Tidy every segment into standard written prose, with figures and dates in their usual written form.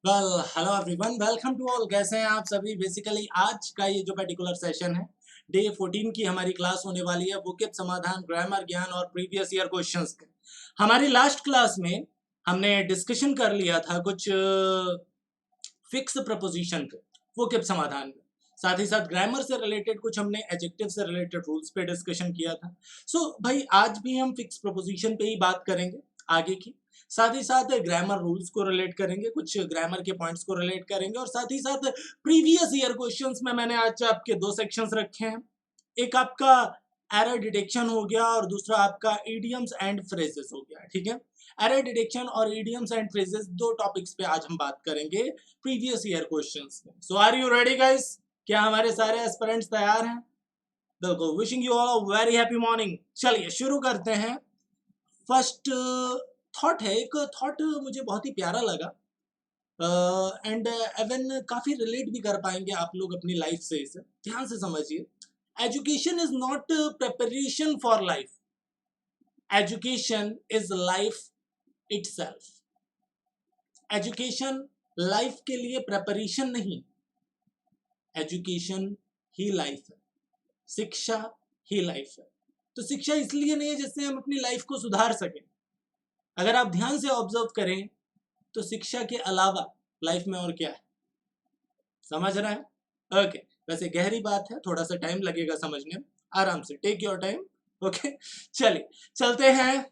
Well hello everyone, welcome to all. कैसे हैं आप सभी? बेसिकली आज का ये जो पर्टिकुलर सेशन है, डे 14 की हमारी क्लास होने वाली है। वोकेब समाधान, ग्रामर ज्ञान और प्रीवियस ईयर क्वेश्चंस के। हमारी लास्ट क्लास में हमने डिस्कशन कर लिया था कुछ फिक्स प्रपोजिशन पे वोकेब समाधान में। साथ ही साथ ग्रामर से रिलेटेड कुछ हमने एडजेक्टिव से रिलेटेड रूल्स पे डिस्कशन किया था। भाई आज भी हम फिक्स प्रपोजिशन पे ही बात करेंगे आगे की। साथ ही साथ ग्रामर रूल्स को रिलेट करेंगे, कुछ ग्रामर के पॉइंट्स को रिलेट करेंगे और साथ ही साथ प्रीवियस ईयर क्वेश्चंस में मैंने आज आपके दो सेक्शंस रखे हैं। एक आपका एरर डिटेक्शन हो गया और दूसरा आपका इडियम्स एंड फ्रेजेस हो गया। ठीक है, एरर डिटेक्शन और इडियम्स एंड फ्रेजेस दो टॉपिक्स पे आज हम बात करेंगे प्रीवियस ईयर क्वेश्चंस में। सो आर यू रेडी गाइस? क्या हमारे सारे एस्पिरेंट्स तैयार हैं? बिल्कुल। Wishing you all a very happy morning. चलिए शुरू करते हैं। फर्स्ट थॉट है, एक थॉट मुझे बहुत ही प्यारा लगा एंड एवन काफी रिलेट भी कर पाएंगे आप लोग अपनी लाइफ से। इसे ध्यान से समझिए। Education is not preparation for life, education is life itself. Education life के लिए प्रिपरेशन नहीं, एजुकेशन ही लाइफ है, शिक्षा ही लाइफ है। तो शिक्षा इसलिए नहीं है जिससे हम अपनी लाइफ को सुधार सकें। अगर आप ध्यान से ऑब्जर्व करें तो शिक्षा के अलावा लाइफ में और क्या है? समझ रहे हैं? ओके, वैसे गहरी बात है, थोड़ा सा टाइम लगेगा समझने में। आराम से टेक योर टाइम। ओके, चलिए चलते हैं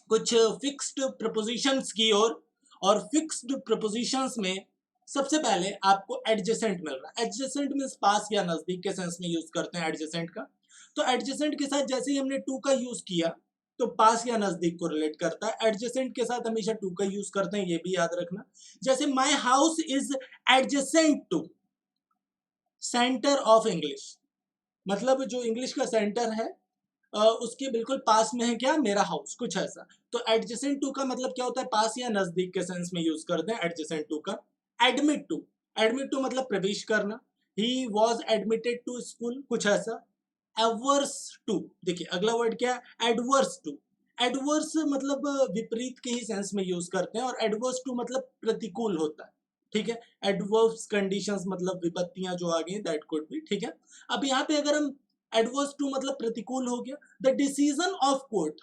कुछ फिक्स्ड प्रपोजिशंस की ओर। और फिक्स्ड प्रपोजिशंस में सबसे पहले आपको एडजेसेंट मिल रहा है। एडजेसेंट मींस पास या नजदीक के सेंस में यूज करते हैं एडजेसेंट का। तो एडजेसेंट के साथ जैसे ही हमने टू का यूज किया तो पास या नजदीक को रिलेट करता है। एडजेसेंट के साथ हमेशा टू का यूज करते हैं, ये भी याद रखना। जैसे my house is adjacent to centre of English, मतलब जो इंग्लिश का सेंटर है उसके बिल्कुल पास में है क्या? मेरा हाउस, कुछ ऐसा। तो एडजेसेंट टू का मतलब क्या होता है? पास या नजदीक के सेंस में यूज करते हैं एडजेसेंट टू का। एडमिट टू, एडमिट टू मतलब प्रवेश करना। He was admitted to school, कुछ ऐसा। एवर्स टू, देखिए अगला वर्ड क्या है? Adverse to. एडवर्स मतलब विपरीत के ही सेंस में यूज करते हैं और एडवर्स टू मतलब प्रतिकूल होता है। ठीक है, एडवर्स कंडीशंस मतलब विपत्तियां जो आ गई, दैट कुड बी। ठीक है, अब यहाँ पे अगर हम एडवर्स टू मतलब प्रतिकूल हो गया। The decision of court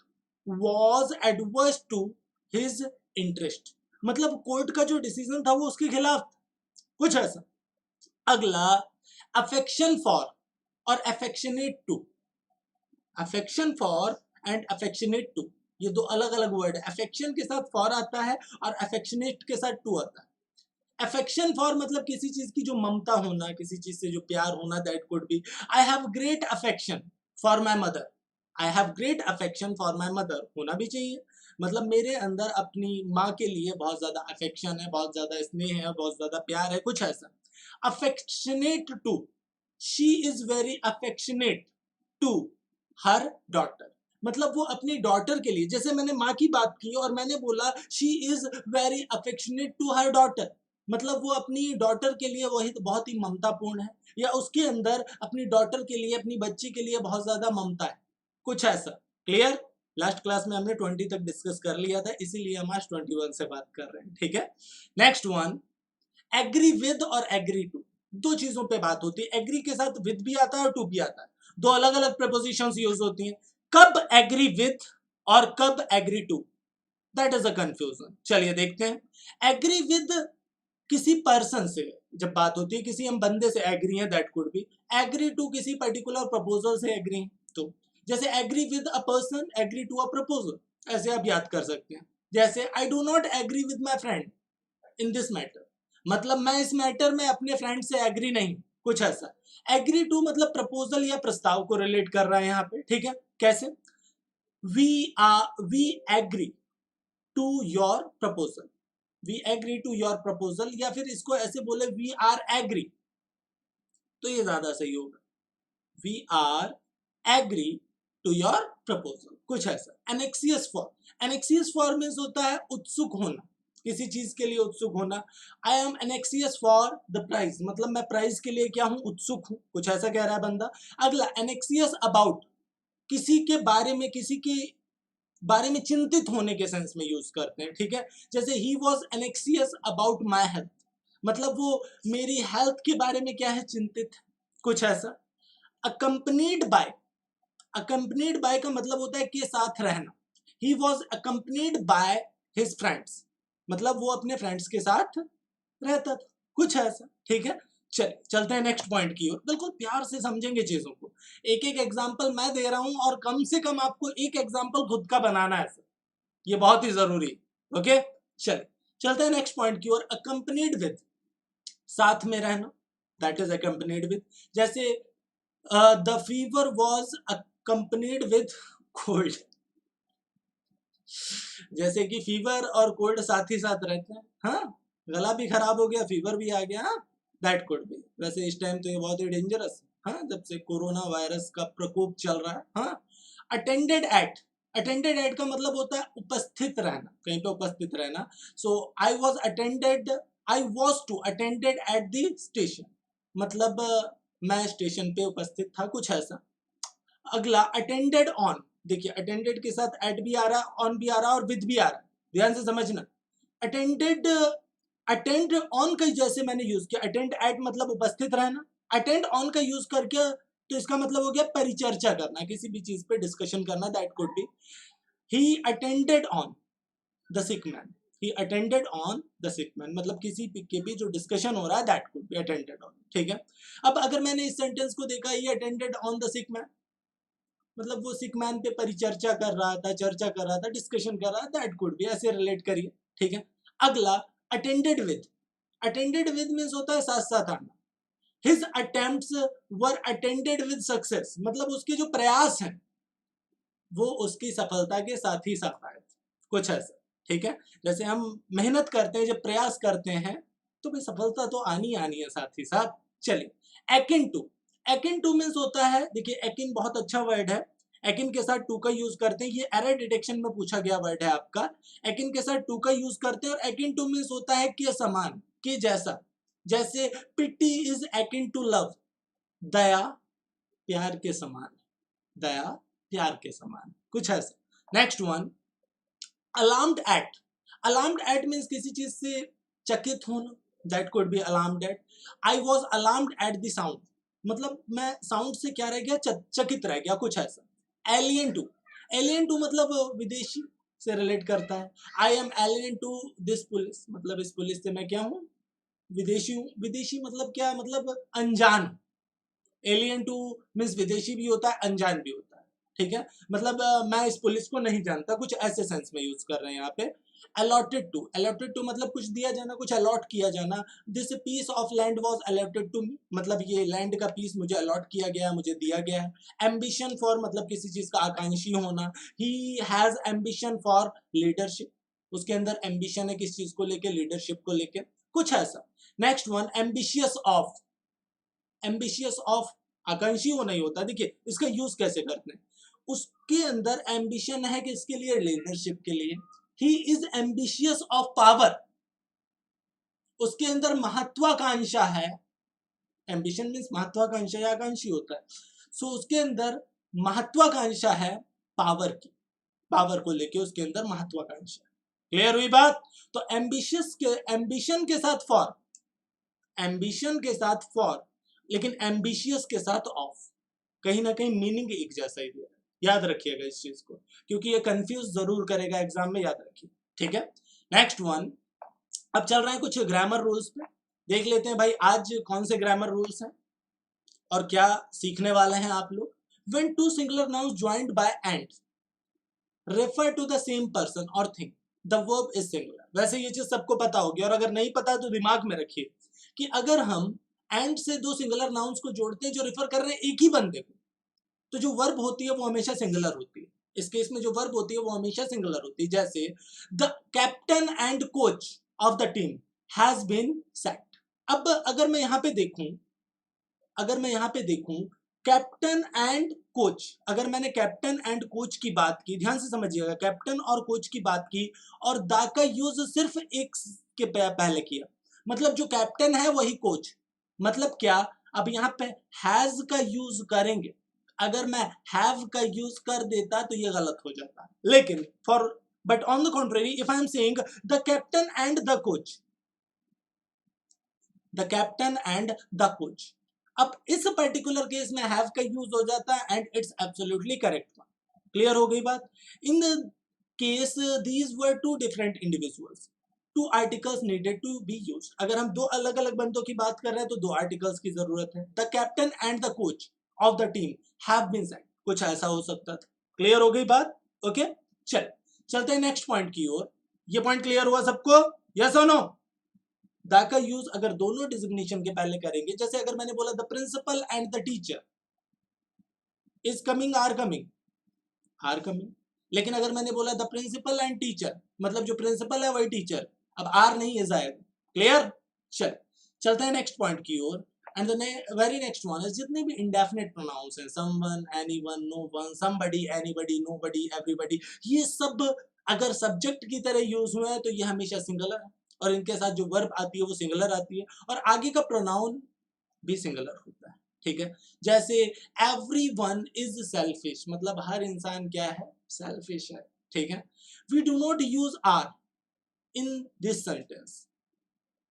was adverse to his interest, मतलब कोर्ट का जो डिसीजन था वो उसके खिलाफ था, कुछ ऐसा। अगला अफेक्शन फॉर और affectionate to. Affection for and affectionate to, ये दो अलग अलग वर्ड है। अफेक्शन के साथ फॉर आता है और अफेक्शनेट के साथ टू आता है। अफेक्शन फॉर मतलब किसी चीज की जो ममता होना, किसी चीज से जो प्यार होना, that could be I have great affection for my mother. I have great affection for my mother होना भी चाहिए, मतलब मेरे अंदर अपनी माँ के लिए बहुत ज्यादा अफेक्शन है, बहुत ज्यादा स्नेह है, बहुत ज्यादा प्यार है, कुछ ऐसा। Affectionate to, she is very affectionate to her daughter, मतलब वो अपनी डॉटर के लिए, जैसे मैंने माँ की बात की और मैंने बोला she is very affectionate to her daughter, मतलब वो अपनी डॉटर के लिए वही तो बहुत ही ममतापूर्ण है, या उसके अंदर अपनी डॉटर के लिए, अपनी बच्ची के लिए बहुत ज्यादा ममता है, कुछ ऐसा। क्लियर? लास्ट क्लास में हमने 20 तक डिस्कस कर लिया था, इसीलिए हम आज 21 से बात कर रहे हैं। ठीक है, नेक्स्ट वन, एग्री विद और एग्री टू, दो चीजों पे बात होती है। एग्री के साथ विद भी आता है और टू भी आता है, दो अलग अलग प्रपोजिशंस यूज होती हैं। कब एग्री विद और कब agree to, that is a confusion. चलिए देखते हैं। एग्री विद किसी पर्सन से जब बात होती है, किसी हम बंदे से एग्री है, that could be. Agree to किसी पर्टिकुलर प्रपोजल से एग्री, तो जैसे agree with a person, agree to a proposal, ऐसे आप याद कर सकते हैं। जैसे I do not agree with my friend in this matter, मतलब मैं इस मैटर में अपने फ्रेंड से एग्री नहीं, कुछ ऐसा। एग्री टू मतलब प्रपोजल या प्रस्ताव को रिलेट कर रहा है यहाँ पे। ठीक है, कैसे? We agree to your proposal, we agree to your proposal, या फिर इसको ऐसे बोले वी आर एग्री, तो ये ज्यादा सही होगा। We are agree to your proposal, कुछ ऐसा। Anxious for, anxious for means होता है उत्सुक होना, किसी चीज के लिए उत्सुक होना। I am anxious for the prize, मतलब मैं प्राइज के लिए क्या हूं? उत्सुक हूं, कुछ ऐसा कह रहा है बंदा। अगला एनेक्सियस अबाउट, किसी के बारे में, किसी की बारे में चिंतित होने के सेंस में यूज करते हैं, ठीक है। जैसे he was एनेक्सियस about my health, मतलब वो मेरी हेल्थ के बारे में क्या है, चिंतित है, कुछ ऐसा। अकम्पनीड बाय, अकम्पनीड बाय का मतलब होता है कि साथ रहना। He was accompanied by his friends, मतलब वो अपने फ्रेंड्स के साथ रहता था, कुछ ऐसा, ठीक है। चलते हैं नेक्स्ट पॉइंट की ओर, बिल्कुल प्यार से समझेंगे चीजों को। एक एक एग्जांपल मैं दे रहा हूं और कम से कम आपको एक एग्जांपल खुद का बनाना है, ये बहुत ही जरूरी है, ओके। चलते हैं नेक्स्ट पॉइंट की ओर। अकम्पनीड विद, साथ में रहना, दैट इज अकम्पनीड विद। जैसे the fever was accompanied with cold, जैसे कि फीवर और कोल्ड साथ ही साथ रहते हैं, हाँ, गला भी खराब हो गया, फीवर भी आ गया, हाँ, दैट कुड बी। वैसे इस टाइम तो ये बहुत ही डेंजरस है, हाँ, जब से कोरोना वायरस का प्रकोप चल रहा है, हाँ। अटेंडेड एट, अटेंडेड एट का मतलब होता है उपस्थित रहना, कहीं पे उपस्थित रहना। So I was attended, I was to attended at the station, मतलब मैं स्टेशन पे उपस्थित था, कुछ ऐसा। अगला अटेंडेड ऑन, देखिए अटेंडेड के साथ एट भी आ रहा है, ऑन भी आ रहा है और विद भी आ रहा है, ध्यान से समझना। अटेंडेड, अटेंड ऑन का जैसे मैंने यूज किया, अटेंड एट मतलब उपस्थित रहना, अटेंड ऑन का यूज करके तो इसका मतलब हो गया परिचर्चा करना, किसी भी चीज पे डिस्कशन करना, that could B. He attended on the sick man, he attended on the sick man, मतलब किसी के भी जो डिस्कशन हो रहा है, that could be attended on, ठीक है। अब अगर मैंने इस सेंटेंस को देखा, he attended on the sick man, मतलब वो सिक मैन पे परिचर्चा कर रहा था, चर्चा कर रहा था, डिस्कशन कर रहा था, दैट कुड बी, ऐसे रिलेट करिए, ठीक है। अगला attended with, attended with means होता है साथ साथ आना। His attempts were attended with success, मतलब उसके जो प्रयास हैं वो उसकी सफलता के साथ ही साथ आए, कुछ ऐसा, ठीक है। जैसे हम मेहनत करते हैं, जब प्रयास करते हैं तो भाई सफलता तो आनी आनी है साथ ही साथ। चलिए akin to, akin to means होता है, देखिए एकिन बहुत अच्छा वर्ड है, एकिन के साथ टू का यूज करते हैं, ये एरर डिटेक्शन में पूछा गया वर्ड है आपका। एकिन के साथ टू का यूज करते हैं और एकिन टू मीन्स होता है के समान, के जैसा। जैसे pity is akin to love, दया प्यार के समान, दया प्यार के समान, कुछ ऐसा। Next one alarmed at, alarmed at means किसी चीज से चकित होना, that could be alarmed at. I was alarmed at the sound, मतलब मैं साउंड से क्या रह गया, चकित रह गया, कुछ ऐसा। एलियन टू, एलियन टू मतलब विदेशी से रिलेट करता है। I am alien to this police, मतलब इस पुलिस से मैं क्या हूँ, विदेशी हूँ। विदेशी मतलब क्या, मतलब अनजान। एलियन टू मीन्स विदेशी भी होता है, अनजान भी होता है, ठीक है। मतलब मैं इस पुलिस को नहीं जानता, कुछ ऐसे सेंस में यूज कर रहे हैं यहाँ पे। अलॉटेड टू, अलॉटेड टू मतलब कुछ दिया जाना, कुछ अलॉट किया जाना। This piece of land was allotted to me, मतलब ये लैंड का पीस मुझे अलॉट किया गया, मुझे दिया गया है। एम्बिशन फॉर मतलब किसी चीज का आकांक्षी होना। He has ambition for leadership, उसके अंदर एम्बिशन है किस चीज को लेके, लीडरशिप को लेके, कुछ ऐसा। Next one ambitious of, ambitious of आकांक्षी वो नहीं होता, देखिए इसका यूज कैसे करते हैं। उसके अंदर एम्बिशन है कि इसके लिए, लीडरशिप के लिए। He is ambitious of power, उसके अंदर महत्वाकांक्षा है। एम्बिशन मीन्स महत्वाकांक्षा या आकांक्षी होता है। सो उसके अंदर महत्वाकांक्षा है पावर की, पावर को लेके उसके अंदर महत्वाकांक्षा। क्लियर हुई बात। तो एम्बिशियस के, एम्बिशन के साथ फॉर, एम्बिशन के साथ फॉर, लेकिन एम्बिशियस के साथ ऑफ, कहीं ना कहीं मीनिंग एक जैसा ही दिया है, याद रखिएगा इस चीज को, क्योंकि ये कंफ्यूज जरूर करेगा एग्जाम में, याद रखिए, ठीक है। नेक्स्ट वन, अब चल रहे हैं कुछ ग्रामर रूल्स पे, देख लेते हैं भाई आज कौन से ग्रामर रूल्स हैं और क्या सीखने वाले हैं आप लोग। When two singular nouns joined by and refer to the same person और thing, the verb is singular. वैसे ये चीज सबको पता होगी, और अगर नहीं पता तो दिमाग में रखिए कि अगर हम एंड से दो सिंगुलर नाउन्स को जोड़ते हैं जो रिफर कर रहे हैं एक ही बंदे को, तो जो वर्ब होती है वो हमेशा सिंगुलर होती है। इस केस में जो वर्ब होती है वो हमेशा सिंगुलर होती है। जैसे the captain and coach of the team has been sacked. अब अगर मैं यहाँ पे देखूं, अगर मैं यहाँ पे देखूं कैप्टन एंड कोच, अगर मैंने कैप्टन एंड कोच की बात की, ध्यान से समझिएगा, कैप्टन और कोच की बात की और दा का यूज सिर्फ एक के पहले किया, मतलब जो कैप्टन है वही कोच, मतलब क्या, अब यहाँ पे हैज का यूज करेंगे, अगर मैं हैव का यूज कर देता तो ये गलत हो जाता, लेकिन but on the contrary if I am saying the captain and the coach, the captain and the coach, अब इस पर्टिकुलर केस में हैव का यूज हो जाता है and it's absolutely correct. Clear हो गई बात। In the case these were two different individuals, two articles needed to be used. अगर हम दो अलग अलग बंदों की बात कर रहे हैं तो दो आर्टिकल्स की जरूरत है। The captain and the coach of the team have been sent, कुछ ऐसा हो सकता था। क्लियर हो गई बात। ओके चलते हैं नेक्स्ट पॉइंट की ओर। ये पॉइंट क्लियर हुआ सबको, यस और नो? द का यूज अगर दोनों डिजिग्नेशन के पहले करेंगे, जैसे अगर मैंने बोला the principal and the teacher is coming, are coming, are coming. लेकिन अगर मैंने बोला द प्रिंसिपल एंड टीचर, मतलब जो प्रिंसिपल है वही टीचर, अब आर नहीं इज आएगा। क्लियर। चलते हैं नेक्स्ट पॉइंट की ओर। And the very next one is जितने भी इंडेफिनिट प्रोनाउंस हैं, someone, anyone, no one, somebody, anybody, nobody, everybody, ये सब अगर सब्जेक्ट की तरह यूज हुए हैं तो ये हमेशा सिंगुलर है, और इनके साथ जो वर्ब आती है वो सिंगुलर आती है, और आगे का प्रोनाउन भी सिंगुलर होता है। ठीक है, जैसे एवरीवन इज सेल्फिश, मतलब हर इंसान क्या है, सेल्फिश है। ठीक है, we do not use are in this sentence.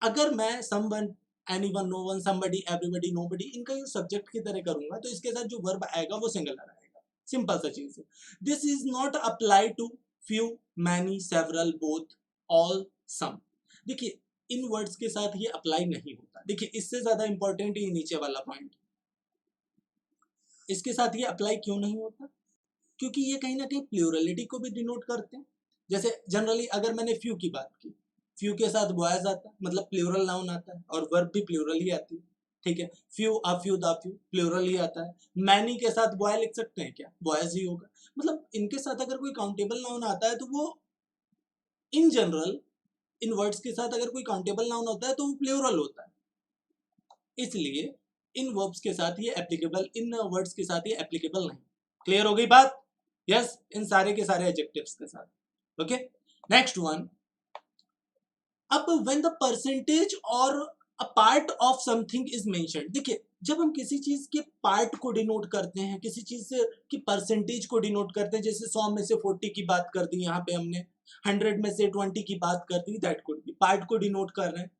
अगर मैं someone, anyone, no one, somebody, everybody, nobody, इनका यूज सब्जेक्ट की तरह करूंगा तो इसके साथ जो वर्ब आएगा वो सिंगुलर आएगा। सिंपल सा चीज है। This is not apply to few, many, several, both, all, some. देखिए इन वर्ड्स के साथ ये अप्लाई नहीं होता। देखिए इससे ज्यादा इंपॉर्टेंट ये नीचे वाला पॉइंट, इसके साथ ये अप्लाई क्यों नहीं होता? क्योंकि ये कहीं ना कहीं प्लूरलिटी को भी डिनोट करते हैं। जैसे जनरली अगर मैंने फ्यू की बात की, फ्यू के साथ बॉयज आता है, मतलब प्लूरल नाउन आता है, और वर्ब भी प्लूरल ही आती है। ठीक है, few, a few, the few, plural ही आता है। मैनी के साथ बॉय लिख सकते हैं क्या? बॉयज ही होगा। मतलब इनके साथ अगर कोई काउंटेबल नाउन आता है तो वो इन जनरल, इन वर्ड्स के साथ अगर कोई काउंटेबल नाउन होता है तो वो प्लूरल होता है। इसलिए इन वर्ब्स के साथ ये एप्लीकेबल, इन वर्ड्स के साथ ये एप्लीकेबल नहीं। क्लियर हो गई बात? यस, इन सारे के सारे एडजेक्टिव्स के साथ। Okay, next one. अब व्हेन द परसेंटेज और a part of something is mentioned, देखिए जब हम किसी चीज के पार्ट को डिनोट करते हैं, किसी चीज से की परसेंटेज को डिनोट करते हैं, जैसे 100 में से 40 की बात कर दी यहाँ पे हमने, 100 में से 20 की बात कर दी, दैट कुड बी पार्ट को डिनोट कर रहे हैं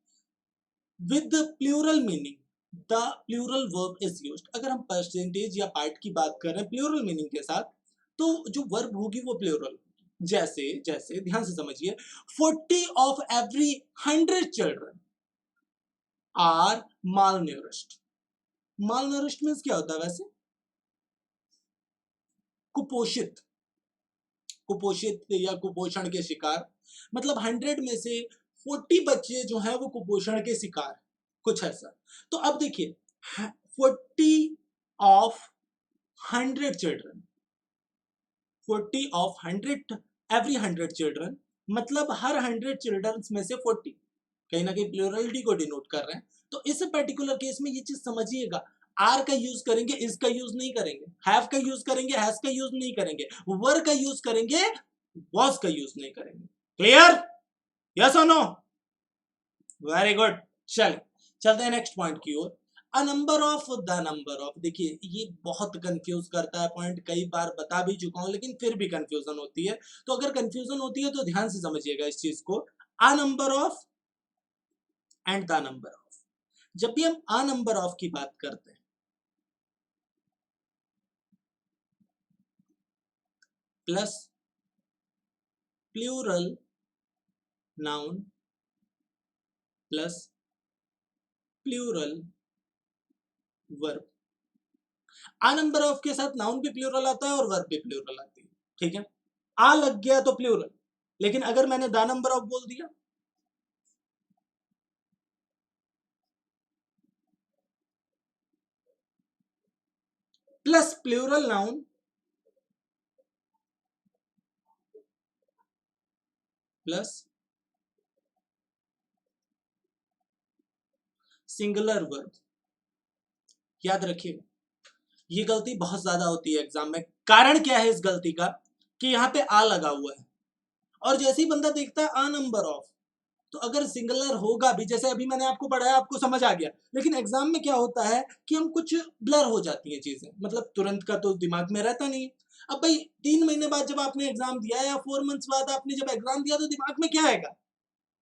with plural meaning, the plural verb is used. अगर हम परसेंटेज या पार्ट की बात कर रहे हैं प्लूरल मीनिंग के साथ, तो जो वर्ब होगी वो प्लूरल। जैसे जैसे ध्यान से समझिए, 40 of every 100 children are malnourished। malnourished means क्या होता है वैसे? कुपोषित, कुपोषित या कुपोषण के शिकार। मतलब 100 में से 40 बच्चे जो हैं वो कुपोषण के शिकार, कुछ ऐसा। तो अब देखिए 40 of 100 children, 40 of 100 every 100 children, मतलब हर 100 चिल्ड्रन में से 40, कहीं ना कहीं प्लूरलिटी को डिनोट कर रहे हैं। तो इस पर्टिकुलर केस में ये चीज समझिएगा, आर का यूज करेंगे, इज का यूज नहीं करेंगे, हैव का यूज करेंगे, हैज का यूज नहीं करेंगे, वर का यूज करेंगे, वॉज का यूज नहीं करेंगे। क्लियर? यस और नो? Very good. चलते हैं नेक्स्ट पॉइंट की ओर। A number of, the number of, देखिए ये बहुत कंफ्यूज करता है पॉइंट, कई बार बता भी चुका हूं लेकिन फिर भी कंफ्यूजन होती है। तो अगर कंफ्यूजन होती है तो ध्यान से समझिएगा इस चीज को। अ number of and the number of, जब भी हम अ नंबर ऑफ की बात करते हैं, plus plural noun plus plural verb. A number of के साथ नाउन भी प्लूरल आता है और वर्ब भी प्लूरल आती है। ठीक है, आ लग गया तो प्लूरल, लेकिन अगर मैंने द नंबर ऑफ बोल दिया, plus plural noun plus singular verb, याद रखिएगा ये गलती बहुत ज्यादा होती है एग्जाम में। कारण क्या है इस गलती का? कि यहाँ पे आ लगा हुआ है, और जैसे ही बंदा देखता है आ नंबर ऑफ, तो अगर सिंगुलर होगा भी, जैसे अभी मैंने आपको पढ़ाया आपको समझ आ गया, लेकिन एग्जाम में क्या होता है कि हम कुछ ब्लर हो जाती हैं चीजें, मतलब तुरंत का तो दिमाग में रहता नहीं है। अब भाई 3 महीने बाद जब आपने एग्जाम दिया या 4 मंथ्स बाद आपने जब एग्जाम दिया तो दिमाग में क्या आएगा?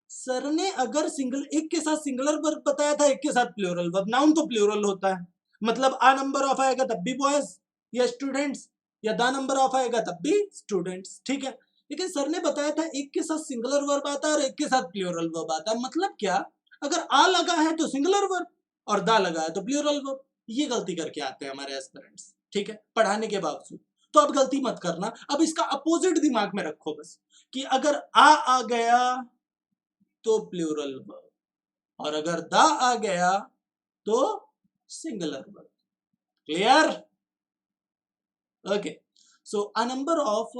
सर ने अगर सिंगल एक के साथ सिंगुलर वर्ब बताया था, एक के साथ प्लूरल वर्ब, नाउन तो प्लूरल होता है, मतलब आ नंबर ऑफ आएगा तब भी बॉयज या स्टूडेंट्स, या द नंबर ऑफ आएगा तब भी स्टूडेंट्स, ठीक है। लेकिन सर ने बताया था एक के साथ सिंगुलर वर्ब आता है और एक के साथ प्लूरल वर्ब आता है, मतलब क्या? अगर आ लगा है तो सिंगुलर वर्ब और दा लगा है तो प्लूरल वर्ब। ये गलती करके आते हैं हमारे एस्पिरेंट्स, ठीक है, पढ़ाने के बावजूद। तो अब गलती मत करना, अब इसका अपोजिट दिमाग में रखो बस, कि अगर आ गया तो प्लूरल वर्ब और अगर द आ गया तो singular verb. Clear? Okay. So a number of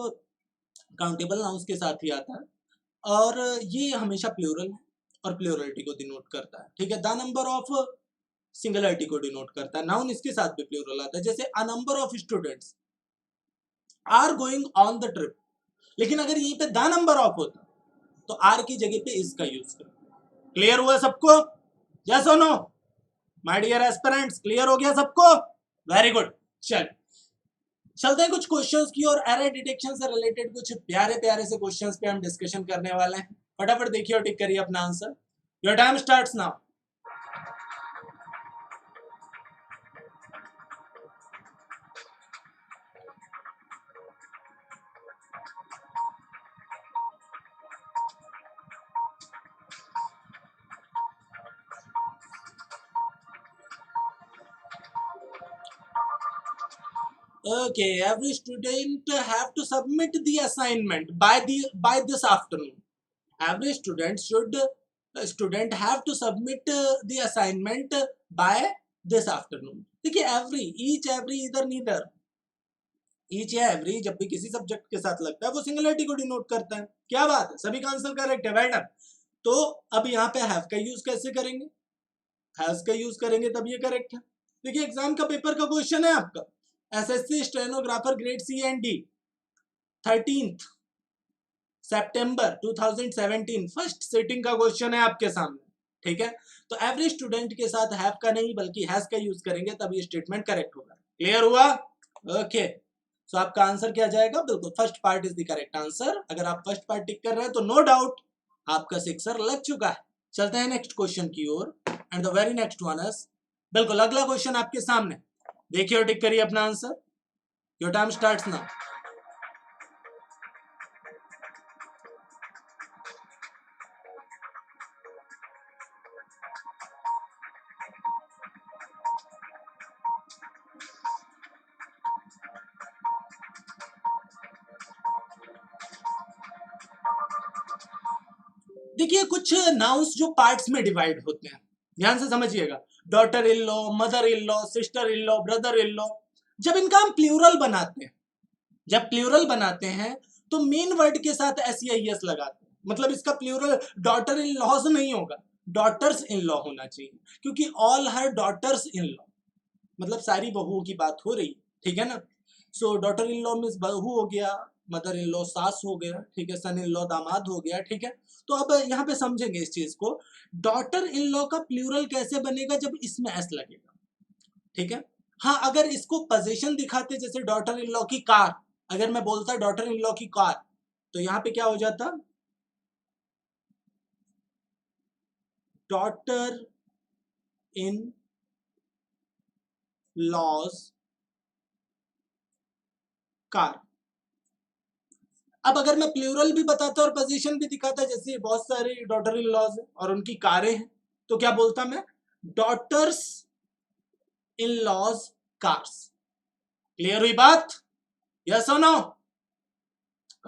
countable nouns के साथ ही आता है और ये हमेशा प्लूरल है और प्लूरलिटी को डिनोट करता है, ठीक है। द नंबर ऑफ सिंगुलरिटी को डिनोट करता है, नाउन इसके साथ भी प्लूरल आता है, जैसे a number of students are going on the trip, लेकिन अगर यहीं पे द नंबर ऑफ होता तो आर की जगह पे इसका यूज कर। क्लियर हुआ सबको? यस और no my dear aspirants? Clear हो गया सबको? Very good. चलते हैं कुछ क्वेश्चंस की और एरर डिटेक्शन से रिलेटेड कुछ प्यारे प्यारे से क्वेश्चंस पे हम डिस्कशन करने वाले हैं। फटाफट देखिए और टिक करिए अपना answer. Your time starts now. Okay, every student have to submit the assignment by this afternoon. Every student have to submit the assignment by this afternoon. देखिए every, each, every, इधर नीदर, ईच या every जब भी किसी subject के साथ लगता है वो सिंगुलरिटी को डिनोट करता है। क्या बात है, सभी का आंसर करेक्ट है, वेल डन। तो अब यहाँ पे हैव का यूज कैसे करेंगे? हैज का यूज करेंगे तब ये करेक्ट है। देखिए एग्जाम का पेपर का क्वेश्चन है आपका, SSC stenographer grade C and D, 13 सितंबर 2017 फर्स्ट सिटिंग का क्वेश्चन है आपके सामने, ठीक है। तो एवरी स्टूडेंट के साथ हैव का नहीं बल्कि हैज का यूज करेंगे तब ये स्टेटमेंट करेक्ट होगा। क्लियर हुआ? ओके। सो आपका आंसर क्या जाएगा? बिल्कुल first part is the correct answer. अगर आप फर्स्ट पार्ट टिक कर रहे हैं तो नो डाउट आपका सिक्सर लग चुका है। चलते हैं नेक्स्ट क्वेश्चन की ओर and the very next one is, बिल्कुल अगला क्वेश्चन आपके सामने, देखिए और टिक करिए अपना answer. Your time starts now. देखिए कुछ नाउन्स जो पार्ट्स में डिवाइड होते हैं, ध्यान से समझिएगा। Daughter in law, mother in law, sister in law, brother in law, जब इनका हम प्लूरल बनाते हैं, जब प्लूरल बनाते हैं तो मेन वर्ड के साथ एस या एस लगाते हैं, मतलब इसका प्लूरल डॉटर इन लॉज नहीं होगा, डॉटर्स इन लॉ होना चाहिए, क्योंकि all her daughters in law, मतलब सारी बहुओं की बात हो रही है, ठीक है ना। सो डॉटर इन लॉ मीन्स बहू हो गया, मदर इन लॉ सास हो गया, ठीक है, सन इन लॉ दामाद हो गया, ठीक है। तो अब यहाँ पे समझेंगे इस चीज को, डॉटर इन लॉ का प्लूरल कैसे बनेगा जब इसमें एस लगेगा, ठीक है। हाँ, अगर इसको पोजीशन दिखाते जैसे डॉटर इन लॉ की कार, अगर मैं बोलता डॉटर इन लॉ की कार तो यहाँ पे क्या हो जाता? Daughter in law's car. अब अगर मैं प्लूरल भी बताता और पोजीशन भी दिखाता, जैसे बहुत सारे डॉटर इन लॉज और उनकी कारें हैं, तो क्या बोलता मैं? Daughters in law's cars. Clear हुई बात? यस और नो?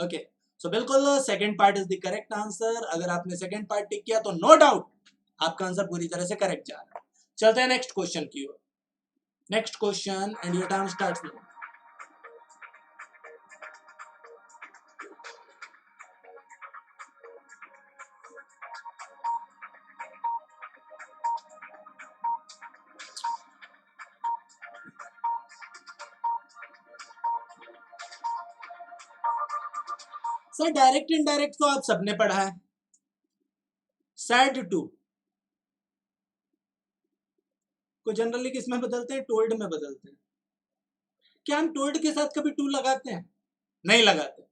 ओके। सो बिल्कुल second part is the correct answer. अगर आपने सेकंड पार्ट टिक किया तो नो डाउट आपका आंसर पूरी तरह से करेक्ट जा रहा है। चलते हैं नेक्स्ट क्वेश्चन की ओर। Next question and your time starts now. Sir direct indirect तो आप सबने पढ़ा है, सैड टू को जनरली किस में बदलते हैं? टोल्ड में बदलते हैं। क्या हम टोल्ड के साथ कभी टू लगाते हैं? नहीं लगाते।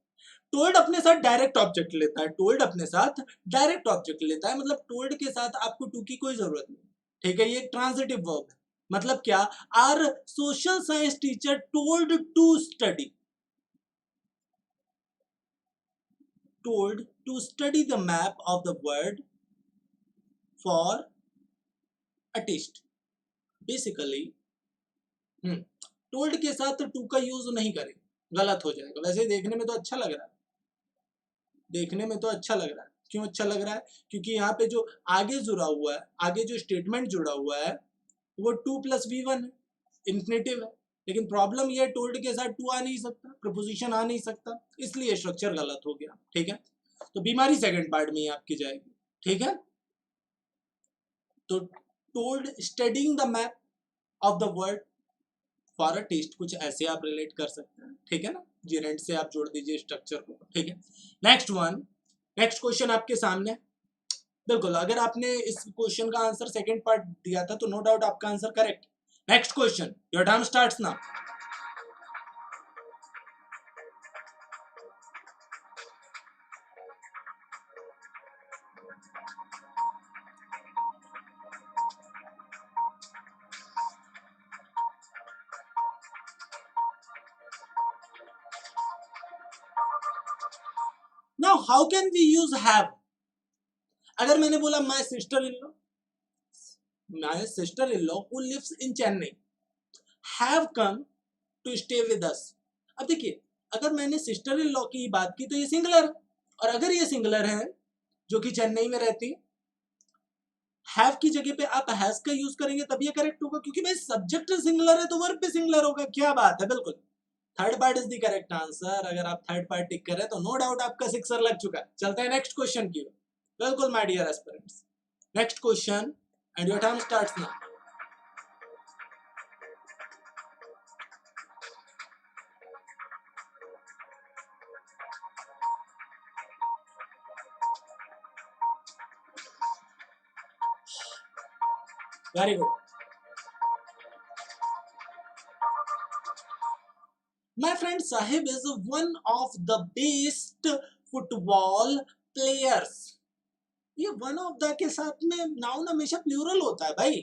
टोल्ड अपने साथ डायरेक्ट ऑब्जेक्ट लेता है, टोल्ड अपने साथ डायरेक्ट ऑब्जेक्ट लेता है, मतलब टोल्ड के साथ आपको टू की कोई जरूरत नहीं। ठीक है, ये एक ट्रांजिटिव वर्ब है। मतलब क्या? Our social science teacher told to study, told to study the map of the world for a test. Basically, told के साथ टू का यूज नहीं करें, गलत हो जाएगा। वैसे देखने में तो अच्छा लग रहा है, देखने में तो अच्छा लग रहा है। क्यों अच्छा लग रहा है? क्योंकि यहाँ पे जो आगे जुड़ा हुआ है, आगे जो स्टेटमेंट जुड़ा हुआ है वो टू प्लस V1 है, इन्फिनेटिव है। लेकिन प्रॉब्लम ये है टोल्ड के साथ टू आ नहीं सकता, प्रपोजिशन आ नहीं सकता, इसलिए स्ट्रक्चर गलत हो गया। ठीक है, तो बीमारी सेकंड पार्ट में ही आपकी जाएगी। ठीक है, तो told studying the map of the world for a test, कुछ ऐसे आप रिलेट कर सकते हैं। ठीक है ना, जेरेंट से आप जोड़ दीजिए स्ट्रक्चर को। ठीक है, नेक्स्ट वन, नेक्स्ट क्वेश्चन आपके सामने। बिल्कुल, अगर आपने इस क्वेश्चन का आंसर सेकंड पार्ट दिया था तो नो डाउट आपका answer correct. Next question, your time starts now. Now how can we use have? अगर मैंने बोला my sister in law who lives in Chennai have come to stay with us. अब देखिए, अगर मैंने सिस्टर इन लॉ की बात की तो ये सिंगुलर है, और अगर ये सिंगुलर है जो कि चेन्नई में रहती, हैव की जगह पे आप हैज का यूज करेंगे तब ये करेक्ट होगा, क्योंकि भाई सब्जेक्ट सिंगुलर है तो वर्ब भी सिंगुलर होगा। क्या बात है, बिल्कुल third part is the correct answer. अगर आप थर्ड पार्ट टिक करें तो नो डाउट आपका सिक्सर लग चुका है। चलते हैं नेक्स्ट क्वेश्चन की ओर। बिल्कुल my dear aspirants, next question and your time starts now. Very good my friend, Sahib is one of the best football players। ये वन ऑफ द के साथ में नाउन हमेशा प्लूरल होता है भाई।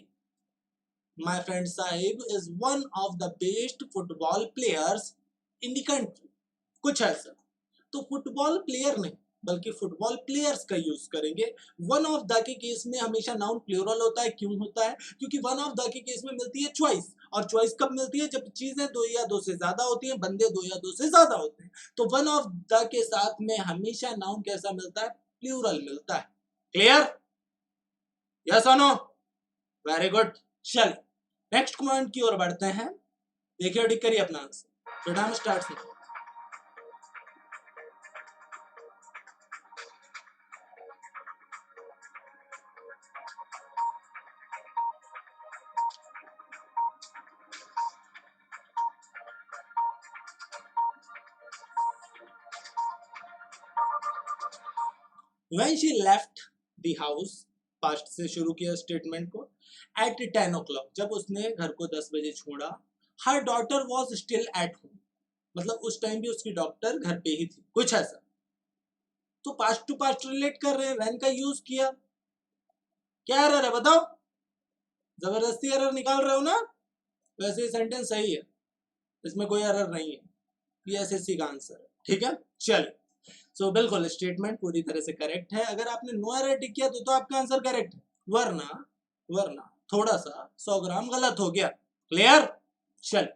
My friend Sahib is one of the best football players in the country, कुछ ऐसा। तो फुटबॉल प्लेयर नहीं बल्कि फुटबॉल प्लेयर्स का यूज करेंगे। वन ऑफ द के केस में हमेशा नाउन प्लूरल होता है। क्यों होता है? क्योंकि वन ऑफ द के केस में मिलती है चॉइस, और चॉइस कब मिलती है? जब चीजें दो या दो से ज्यादा होती हैं, बंदे दो या दो से ज्यादा होते हैं। तो वन ऑफ द के साथ में हमेशा नाउन कैसा मिलता है? प्लूरल मिलता है। क्लियर? यस और नो? Very good. चलिए नेक्स्ट पॉइंट की ओर बढ़ते हैं। देखिए और टिक करिए अपना answer. Time starts now. When she left the house, past से शुरू किया स्टेटमेंट को, at 10 o'clock, जब उसने घर को 10 बजे छोड़ा, her daughter was still at home, मतलब उस टाइम भी उसकी डॉक्टर घर पे ही थी, कुछ ऐसा। तो पास्ट टू पास्ट रिलेट कर रहे हैं, when का यूज किया। क्या एरर है बताओ? जबरदस्ती एरर निकाल रहे हो ना? वैसे ये सेंटेंस सही है, इसमें कोई एरर नहीं है, PSSC का आंसर है। ठीक है, चलिए सो बिल्कुल स्टेटमेंट पूरी तरह से करेक्ट है। अगर आपने नो एरर टिक किया तो आपका आंसर करेक्ट है, वरना वरना थोड़ा सा 100 ग्राम गलत हो गया। क्लियर? चल,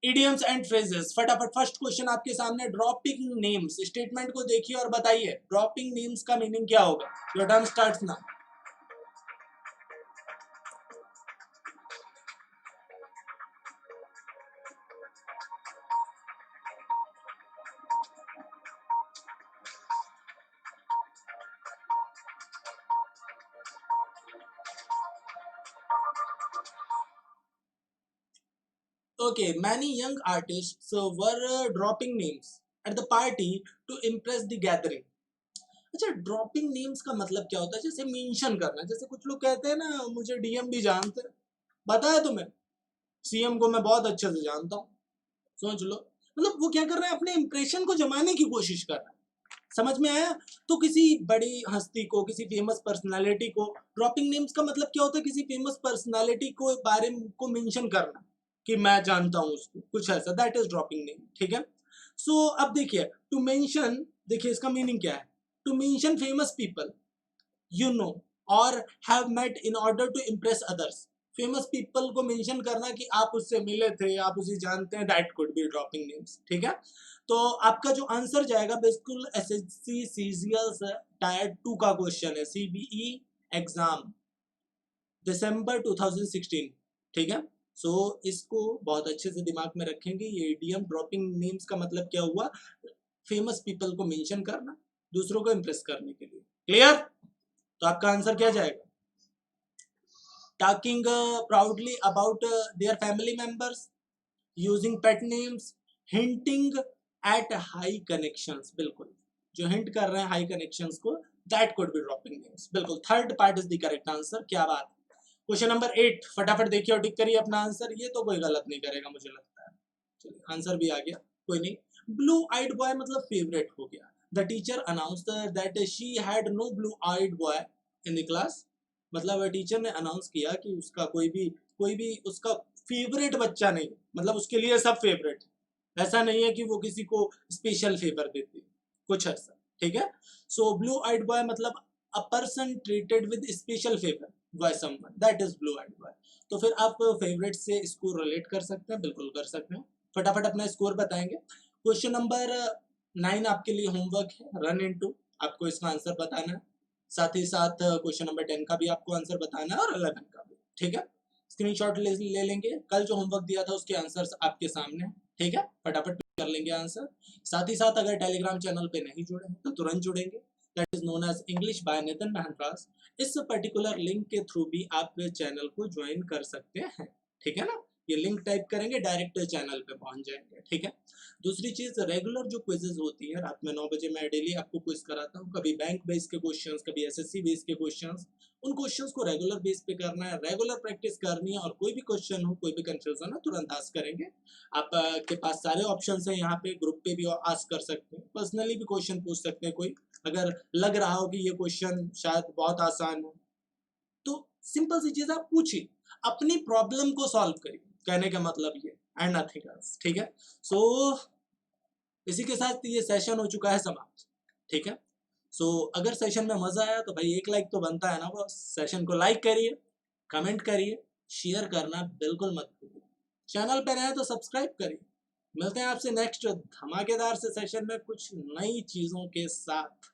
इडियम्स एंड फ्रेजेस फटाफट। फर्स्ट क्वेश्चन आपके सामने, ड्रॉपिंग नेम्स। स्टेटमेंट को देखिए और बताइए ड्रॉपिंग नेम्स का मीनिंग क्या होगा। Your time starts now. Okay, many young artists were dropping names at the party to impress the gathering। अच्छा, ड्रॉपिंग नेम्स का मतलब क्या होता है? जैसे मेंशन करना, जैसे कुछ लोग कहते हैं ना मुझे डीएम भी जानते हैं, बताया तुम्हें सीएम को मैं बहुत अच्छे से जानता हूँ, सोच लो। मतलब वो क्या कर रहे हैं, अपने इंप्रेशन को जमाने की कोशिश कर रहे हैं। समझ में आया? तो किसी बड़ी हस्ती को, किसी फेमस पर्सनालिटी को ड्रॉपिंग नेम्स का मतलब क्या होता है? किसी फेमस पर्सनालिटी को बारे में को मेंशन करना कि मैं जानता हूँ उसको, कुछ ऐसा, दैट इज ड्रॉपिंग नेम। ठीक है। सो अब देखिए, टू मेंशन, देखिए इसका मीनिंग क्या है। To mention famous people you know और have met in order to impress others. Famous people को मेंशन करना कि आप उससे मिले थे, आप उसे जानते हैं, that could be dropping names. ठीक है। तो आपका जो आंसर जाएगा बिल्कुल एसएससी सीजीएल टायर 2 का क्वेश्चन है, सीबीई एग्जाम दिसंबर 2016। ठीक है। सो इसको बहुत अच्छे से दिमाग में रखेंगे। ये इडियम ड्रॉपिंग नेम्स का मतलब क्या हुआ? फेमस पीपल को मेंशन करना दूसरों को इंप्रेस करने के लिए। क्लियर? तो आपका आंसर क्या जाएगा? Talking proudly about their family members, using pet names, hinting at high connections. बिल्कुल, जो हिंट कर रहे हैं हाई कनेक्शंस को, that could be dropping names. बिल्कुल, third part is the correct answer. क्या बात। क्वेश्चन नंबर 8 फटाफट देखिए और टिक करिए अपना आंसर। ये तो कोई गलत नहीं करेगा मुझे लगता है। चलिए, आंसर भी आ गया, कोई नहीं। ब्लू आइड बॉय मतलब फेवरेट हो गया। The teacher announced that she had no blue eyed boy in the class. मतलब टीचर ने अनाउंस किया कि उसका कोई भी उसका फेवरेट बच्चा नहीं, मतलब उसके लिए सब फेवरेट। ऐसा नहीं है कि वो किसी को स्पेशल फेवर देती है, कुछ ऐसा। ठीक है। सो ब्लू आइड बॉय मतलब a person treated with special favour by someone, that is blue eyed boy. तो फिर आप फेवरेट से इसको रिलेट कर सकते हैं, बिल्कुल कर सकते हैं। फटाफट अपना स्कोर बताएंगे। क्वेश्चन नंबर 9 आपके लिए होमवर्क है, रन इनटू। आपको इसका आंसर बताना है। साथ ही साथ क्वेश्चन नंबर 10 का भी आपको आंसर बताना है और 11 का भी। ठीक है। स्क्रीनशॉट ले लेंगे। कल जो होमवर्क दिया था उसके आंसर्स आपके सामने हैं। ठीक है, फटाफट कर लेंगे आंसर। साथ ही साथ अगर टेलीग्राम चैनल पे नहीं जुड़े हैं तो तुरंत जुड़ेंगे। That is known as English by Nitin Mahantras. इस पर्टिकुलर लिंक के थ्रू भी आप चैनल को ज्वाइन कर सकते हैं। ठीक है ना? ये लिंक टाइप करेंगे, डायरेक्ट चैनल पे पहुंच जाएंगे। ठीक है। दूसरी चीज, रेगुलर जो क्विजेज होती है रात में 9 बजे मैं डेली आपको क्विज कराता हूँ। कभी बैंक बेस के क्वेश्चंस, कभी एसएससी बेस के क्वेश्चंस। उन क्वेश्चंस को रेगुलर बेस पे करना है, रेगुलर प्रैक्टिस करनी है। और कोई भी क्वेश्चन हो, कोई भी कंफ्यूजन हो, तुरंत आस्क करेंगे। आप के पास सारे ऑप्शंस हैं यहाँ पे, ग्रुप पे भी आस्क कर सकते हैं, पर्सनली भी क्वेश्चन पूछ सकते हैं। कोई अगर लग रहा हो कि ये क्वेश्चन शायद बहुत आसान है तो सिंपल सी चीज आप पूछिए, अपनी प्रॉब्लम को सॉल्व करिए, कहने का मतलब ये, एंड नथिंग एल्स। ठीक है। सो इसी के साथ ये सेशन हो चुका है समाप्त। ठीक है। सो अगर सेशन में मजा आया तो भाई एक लाइक तो बनता है ना बॉस। सेशन को लाइक करिए, कमेंट करिए, शेयर करना बिल्कुल मत भूलिए। चैनल पे नए तो सब्सक्राइब करिए। मिलते हैं आपसे नेक्स्ट धमाकेदार से सेशन में कुछ नई चीजों के साथ।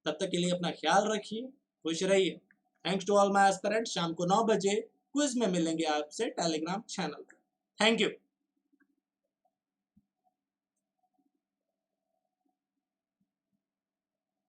तब तक के लिए अपना ख्याल रखिए, खुश रहिए। Thanks to all my aspirants. शाम को 9 बजे क्विज में मिलेंगे आपसे टेलीग्राम चैनल पर। Thank you.